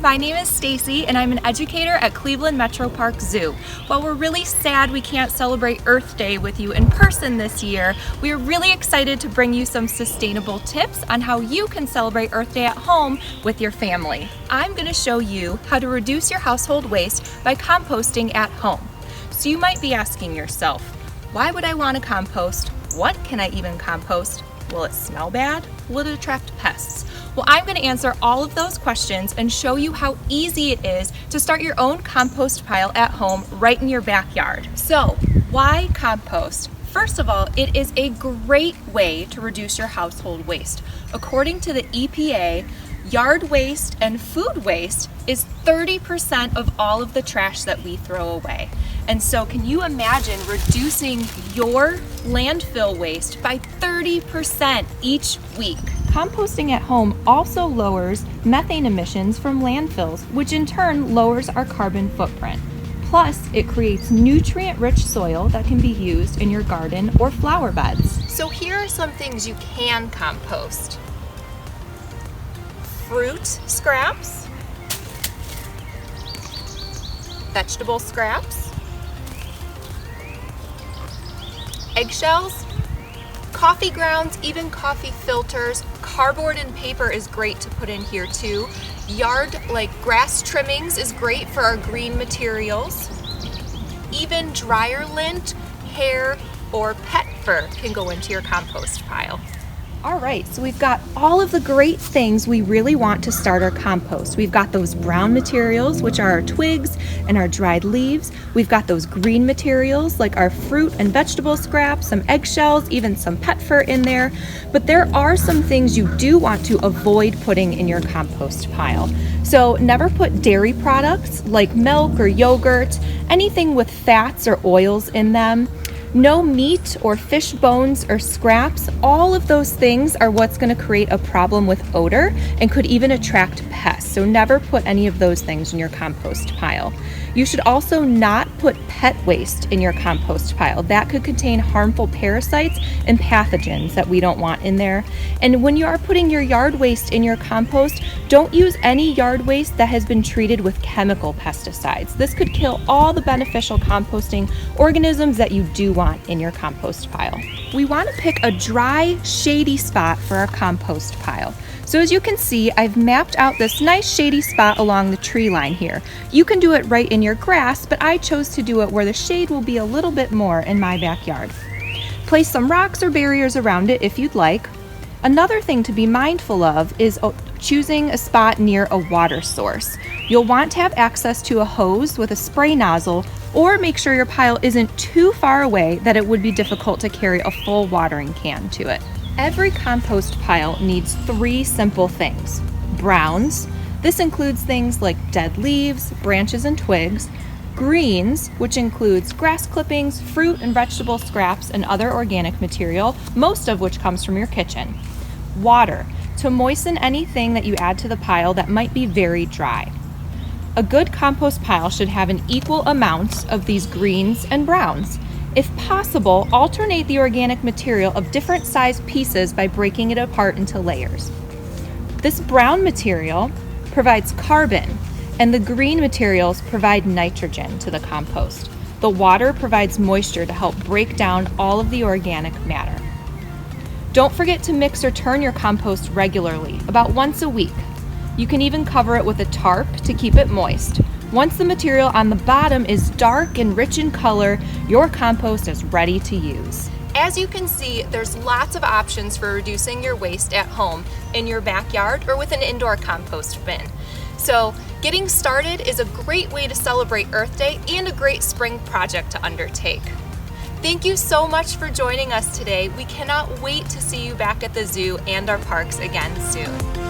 my name is Stacy and I'm an educator at Cleveland Metro Park Zoo. While we're really sad we can't celebrate Earth Day with you in person this year, we are really excited to bring you some sustainable tips on how you can celebrate Earth Day at home with your family. I'm going to show you how to reduce your household waste by composting at home. So you might be asking yourself, why would I want to compost? What can I even compost? Will it smell bad? Will it attract pests? Well, I'm going to answer all of those questions and show you how easy it is to start your own compost pile at home right in your backyard. So, why compost? First of all, it is a great way to reduce your household waste. According to the EPA, yard waste and food waste is 30% of all of the trash that we throw away. And so can you imagine reducing your landfill waste by 30% each week? Composting at home also lowers methane emissions from landfills, which in turn lowers our carbon footprint. Plus, it creates nutrient-rich soil that can be used in your garden or flower beds. So here are some things you can compost. Fruit scraps, vegetable scraps, eggshells, coffee grounds, even coffee filters. Cardboard and paper is great to put in here too. Yard, like grass trimmings, is great for our green materials. Even dryer lint, hair, or pet fur can go into your compost pile. All right, so we've got all of the great things we really want to start our compost. We've got those brown materials, which are our twigs and our dried leaves. We've got those green materials like our fruit and vegetable scraps, some eggshells, even some pet fur in there. But there are some things you do want to avoid putting in your compost pile. So never put dairy products like milk or yogurt, anything with fats or oils in them. No meat or fish bones or scraps. All of those things are what's going to create a problem with odor and could even attract pests. So never put any of those things in your compost pile. You should also not put pet waste in your compost pile. That could contain harmful parasites and pathogens that we don't want in there. And when you are putting your yard waste in your compost, don't use any yard waste that has been treated with chemical pesticides. This could kill all the beneficial composting organisms that you do want in your compost pile. We want to pick a dry, shady spot for our compost pile. So as you can see, I've mapped out this nice shady spot along the tree line here. You can do it right in your grass, but I chose to do it where the shade will be a little bit more in my backyard. Place some rocks or barriers around it if you'd like. Another thing to be mindful of is choosing a spot near a water source. You'll want to have access to a hose with a spray nozzle, or make sure your pile isn't too far away that it would be difficult to carry a full watering can to it. Every compost pile needs 3 simple things. Browns, this includes things like dead leaves, branches and twigs. Greens, which includes grass clippings, fruit and vegetable scraps, and other organic material, most of which comes from your kitchen. Water, to moisten anything that you add to the pile that might be very dry. A good compost pile should have an equal amount of these greens and browns. If possible, alternate the organic material of different sized pieces by breaking it apart into layers. This brown material provides carbon, and the green materials provide nitrogen to the compost. The water provides moisture to help break down all of the organic matter. Don't forget to mix or turn your compost regularly, about once a week. You can even cover it with a tarp to keep it moist. Once the material on the bottom is dark and rich in color, your compost is ready to use. As you can see, there's lots of options for reducing your waste at home, in your backyard, or with an indoor compost bin. So getting started is a great way to celebrate Earth Day and a great spring project to undertake. Thank you so much for joining us today. We cannot wait to see you back at the zoo and our parks again soon.